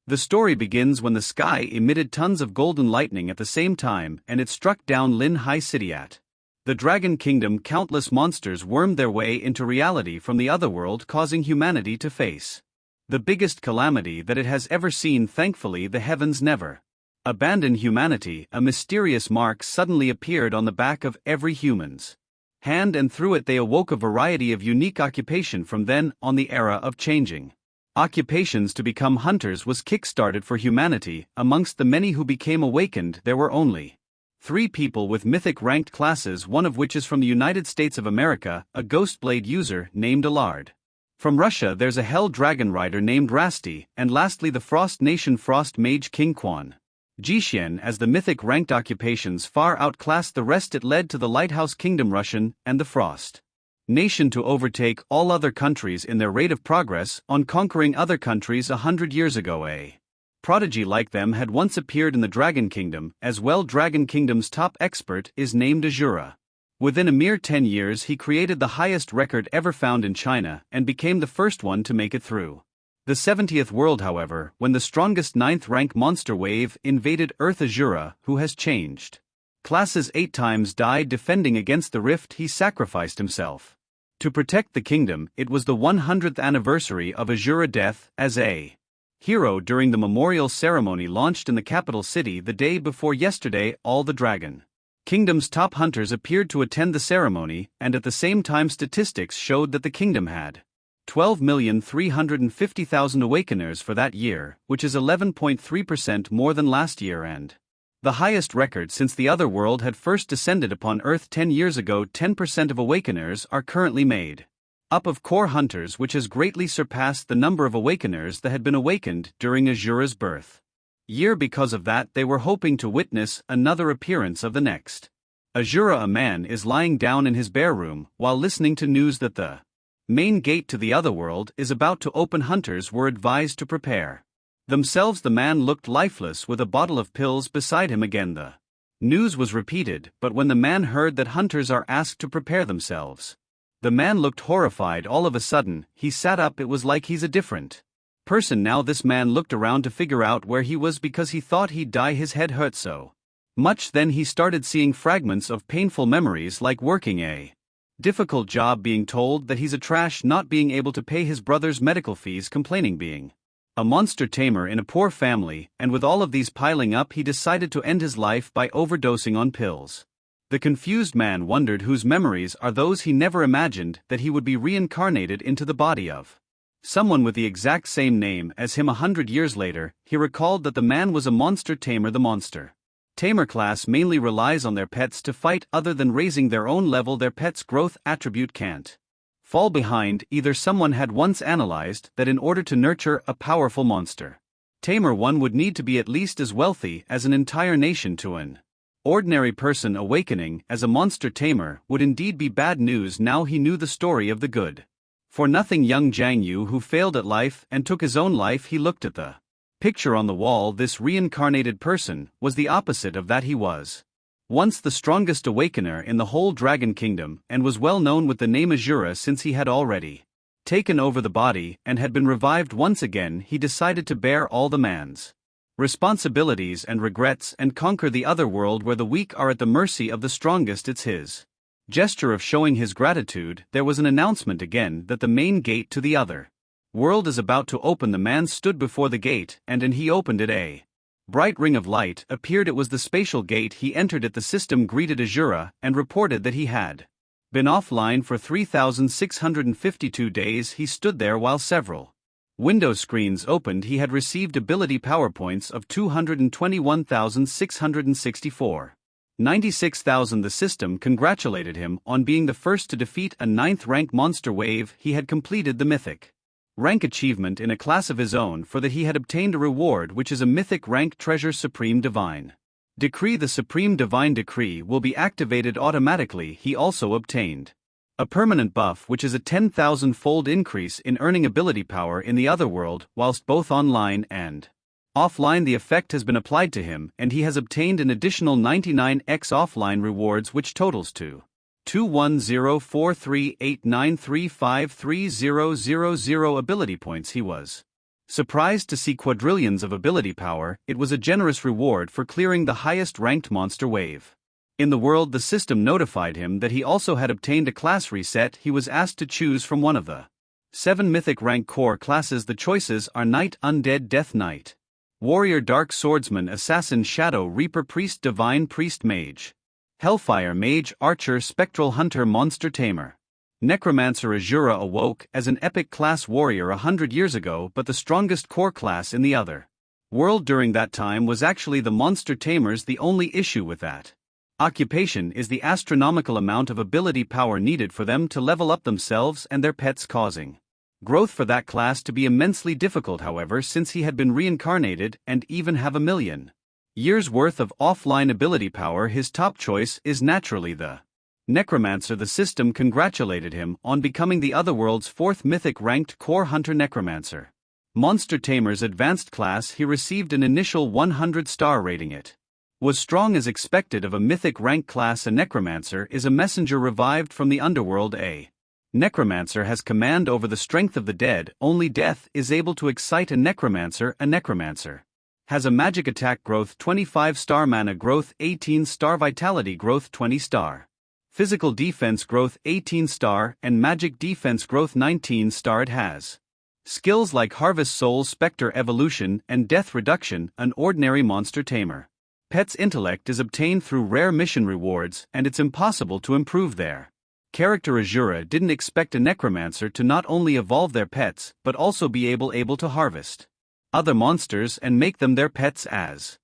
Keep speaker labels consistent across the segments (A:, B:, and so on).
A: The story begins when the sky emitted tons of golden lightning at the same time and it struck down Lin Hai City at the Dragon Kingdom. Countless monsters wormed their way into reality from the otherworld, causing humanity to face the biggest calamity that it has ever seen. Thankfully, the heavens never abandoned humanity. A mysterious mark suddenly appeared on the back of every human's hand, and through it they awoke a variety of unique occupation. From then on, the era of changing occupations to become hunters was kick-started for humanity. Amongst the many who became awakened, there were only 3 people with mythic ranked classes, one of which is from the United States of America, a Ghostblade user named Allard. From Russia there's a Hell Dragon Rider named Rasty, and lastly the Frost Nation Frost Mage King Quan Jishen. As the mythic ranked occupations far outclassed the rest, it led to the Lighthouse Kingdom Russian and the Frost Nation to overtake all other countries in their rate of progress on conquering other countries 100 years ago. A prodigy like them had once appeared in the Dragon Kingdom as well. Dragon Kingdom's top expert is named Azura. Within a mere 10 years he created the highest record ever found in China and became the first one to make it through the 70th world. However, when the strongest 9th rank monster wave invaded Earth, Azura, who has changed classes 8 times, died defending against the rift. He sacrificed himself to protect the kingdom. It was the 100th anniversary of Azura death as a hero during the memorial ceremony launched in the capital city the day before yesterday. All the Dragon Kingdom's top hunters appeared to attend the ceremony, and at the same time statistics showed that the kingdom had 12,350,000 awakeners for that year, which is 11.3% more than last year and the highest record since the otherworld had first descended upon Earth 10 years ago. 10% of awakeners are currently made up of core hunters, which has greatly surpassed the number of awakeners that had been awakened during Azura's birth year. Because of that, they were hoping to witness another appearance of the next Azura. A man is lying down in his bare room while listening to news that the main gate to the otherworld is about to open. Hunters were advised to prepare themselves. The man looked lifeless with a bottle of pills beside him. Again the news was repeated, but when the man heard that hunters are asked to prepare themselves, the man looked horrified. All of a sudden, he sat up. It was like he's a different person now. This man looked around to figure out where he was because he thought he'd die. His head hurt so much. Then he started seeing fragments of painful memories, like working a difficult job, being told that he's a trash, not being able to pay his brother's medical fees, complaining being a monster tamer in a poor family, and with all of these piling up, he decided to end his life by overdosing on pills. The confused man wondered whose memories are those. He never imagined that he would be reincarnated into the body of someone with the exact same name as him 100 years later. He recalled that the man was a monster tamer. The monster tamer class mainly relies on their pets to fight. Other than raising their own level, their pet's growth attribute can't fall behind either. Someone had once analyzed that in order to nurture a powerful monster tamer, one would need to be at least as wealthy as an entire nation. To an ordinary person, awakening as a monster tamer would indeed be bad news. Now he knew the story of the good for nothing young Jiang Yu who failed at life and took his own life. He looked at the picture on the wall. This reincarnated person was the opposite of that. He was once the strongest awakener in the whole Dragon Kingdom and was well known with the name Azura since he had already taken over the body and had been revived once again. He decided to bear all the man's responsibilities and regrets and conquer the other world where the weak are at the mercy of the strongest. It's his gesture of showing his gratitude. There was an announcement again that the main gate to the other world is about to open. The man stood before the gate and he opened it. A bright ring of light appeared. It was the spatial gate. He entered it. The system greeted Azura and reported that he had been offline for 3,652 days. He stood there while several window screens opened. He had received ability PowerPoints of 221,664. 96,000. The system congratulated him on being the first to defeat a 9th rank monster wave. He had completed the mythic rank achievement in a class of his own. For that he had obtained a reward which is a mythic rank treasure. Supreme Divine Decree. The Supreme Divine Decree will be activated automatically. He also obtained a permanent buff which is a 10,000-fold increase in earning ability power in the otherworld whilst both online and offline. The effect has been applied to him and he has obtained an additional 99x offline rewards which totals to 2104389353000 ability points. He was Surprised to see quadrillions of ability power, it was a generous reward for clearing the highest ranked monster wave. In the world, the system notified him that he also had obtained a class reset. He was asked to choose from one of the 7 mythic rank core classes. The choices are Knight, Undead, Death Knight, Warrior, Dark Swordsman, Assassin, Shadow Reaper, Priest, Divine Priest, Mage, Hellfire Mage, Archer, Spectral Hunter, Monster Tamer, Necromancer. Azura awoke as an epic class warrior 100 years ago, but the strongest core class in the other world during that time was actually the Monster Tamers. The only issue with that occupation is the astronomical amount of ability power needed for them to level up themselves and their pets, causing growth for that class to be immensely difficult. However, since he had been reincarnated and even have a million years worth of offline ability power, his top choice is naturally the Necromancer. The system congratulated him on becoming the Otherworld's 4th mythic ranked core hunter Necromancer. Monster Tamer's advanced class. He received an initial 100-star rating. It was strong as expected of a mythic rank class. A Necromancer is a messenger revived from the underworld. A Necromancer has command over the strength of the dead. Only death is able to excite a Necromancer. A Necromancer has a magic attack growth 25-star, mana growth 18-star, vitality growth 20-star, physical defense growth 18-star, and magic defense growth 19-star. It has skills like Harvest Soul, Spectre Evolution, and Death Reduction. An ordinary monster tamer pet's intellect is obtained through rare mission rewards, and it's impossible to improve their character. Azura didn't expect a Necromancer to not only evolve their pets but also be able to harvest other monsters and make them their pets as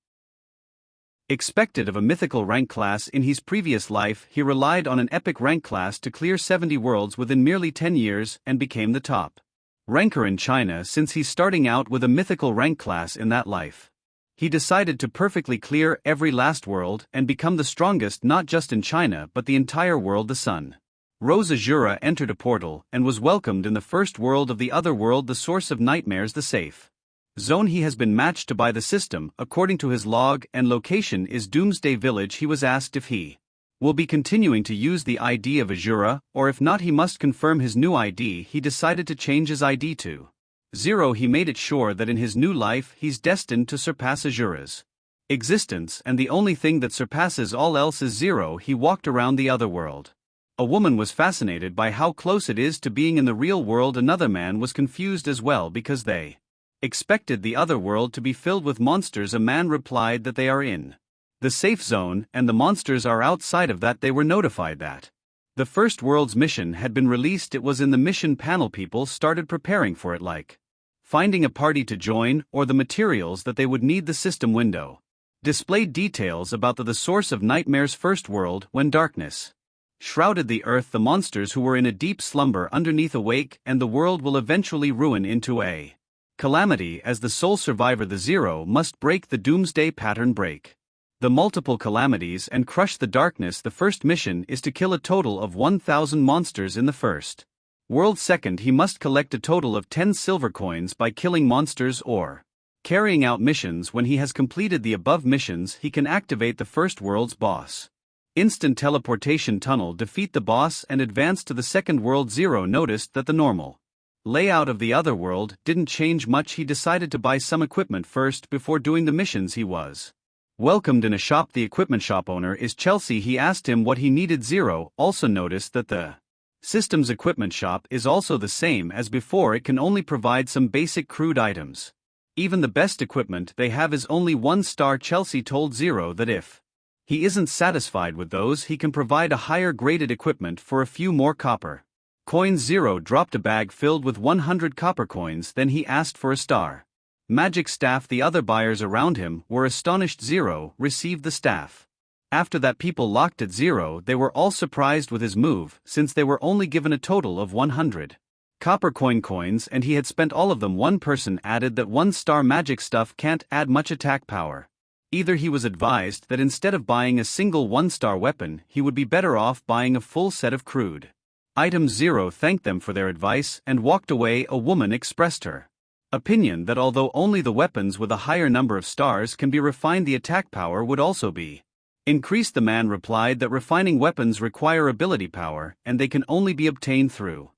A: expected of a mythical rank class. In his previous life, he relied on an epic rank class to clear 70 worlds within merely 10 years and became the top ranker in China. Since he's starting out with a mythical rank class in that life, he decided to perfectly clear every last world and become the strongest not just in China but the entire world. The sun rose. Azura entered a portal and was welcomed in the first world of the other world, the source of nightmares, the safe zone. He has been matched to by the system according to his log, and location is Doomsday Village. He was asked if he will be continuing to use the ID of Azura, or if not he must confirm his new ID. He decided to change his ID to 0. He made it sure that in his new life he's destined to surpass Azura's existence, and the only thing that surpasses all else is 0. He walked around the other world. A woman was fascinated by how close it is to being in the real world. Another man was confused as well because they expected the other world to be filled with monsters. A man replied that they are in the safe zone and the monsters are outside of that. They were notified that the first world's mission had been released. It was in the mission panel. People started preparing for it, like finding a party to join or the materials that they would need. The system window displayed details about the source of nightmares. First world, when darkness shrouded the earth, the monsters who were in a deep slumber underneath awake, and the world will eventually ruin into a calamity. As the sole survivor, the 0 must break the doomsday pattern, break the multiple calamities, and crush the darkness. The first mission is to kill a total of 1,000 monsters in the first world. Second, he must collect a total of 10 silver coins by killing monsters or carrying out missions. When he has completed the above missions, he can activate the first world's boss instant teleportation tunnel, defeat the boss, and advance to the second world. 0 noticed that the normal layout of the other world didn't change much. He decided to buy some equipment first before doing the missions. He was welcomed in a shop. The equipment shop owner is Chelsea. He asked him what he needed. 0 also noticed that the system's equipment shop is also the same as before. It can only provide some basic crude items. Even the best equipment they have is only 1 star. Chelsea told 0 that if he isn't satisfied with those, he can provide a higher graded equipment for a few more copper coins. 0 dropped a bag filled with 100 copper coins. Then he asked for a star magic staff. The other buyers around him were astonished. 0 received the staff. After that, people locked at 0. They were all surprised with his move, since they were only given a total of 100 copper coins and he had spent all of them. One person added that 1 star magic stuff can't add much attack power. Either he was advised that instead of buying a single 1-star weapon, he would be better off buying a full set of crude items. 0 thanked them for their advice and walked away. A woman expressed her opinion that although only the weapons with a higher number of stars can be refined, the attack power would also be increased. The man replied that refining weapons require ability power and they can only be obtained through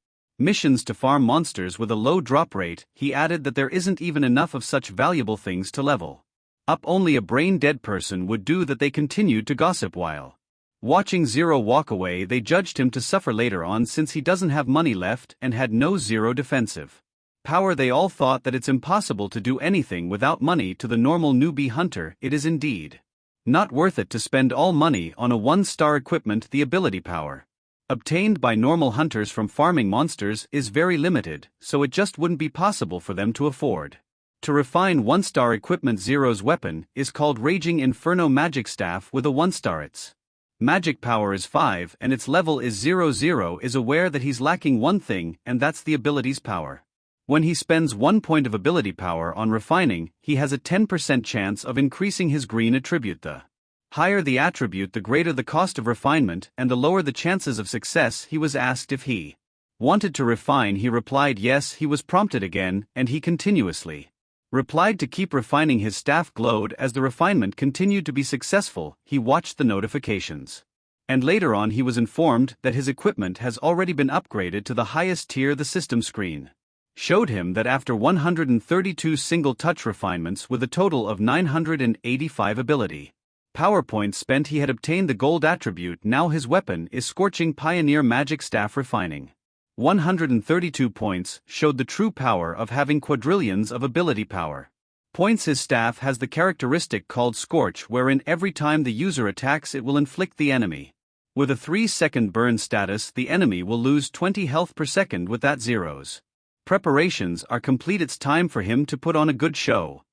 A: Missions to farm monsters with a low drop rate. He added that there isn't even enough of such valuable things to level up. Only a brain-dead person would do that. They continued to gossip while watching Zero walk away. They judged him to suffer later on since he doesn't have money left and had no Zero defensive power. They all thought that it's impossible to do anything without money. To the normal newbie hunter, it is indeed not worth it to spend all money on a 1-star equipment. The ability power obtained by normal hunters from farming monsters is very limited, so it just wouldn't be possible for them to afford to refine 1-star equipment. Zero's weapon is called Raging Inferno Magic Staff with a 1-star. Its magic power is 5 and its level is 0. Zero is aware that he's lacking one thing, and that's the ability's power. When he spends 1 point of ability power on refining, he has a 10% chance of increasing his green attribute. The higher the attribute, the greater the cost of refinement and the lower the chances of success. He was asked if he wanted to refine. He replied yes. He was prompted again, and he continuously replied to keep refining. His staff glowed as the refinement continued to be successful. He watched the notifications, and later on he was informed that his equipment has already been upgraded to the highest tier. The system screen showed him that after 132 single-touch refinements with a total of 985 ability PowerPoint spent, he had obtained the gold attribute. Now his weapon is Scorching Pioneer Magic Staff. Refining 132 points showed the true power of having quadrillions of ability power points. His staff has the characteristic called Scorch, wherein every time the user attacks it will inflict the enemy with a 3-second burn status. The enemy will lose 20 health per second. With that, Zero's preparations are complete. It's time for him to put on a good show.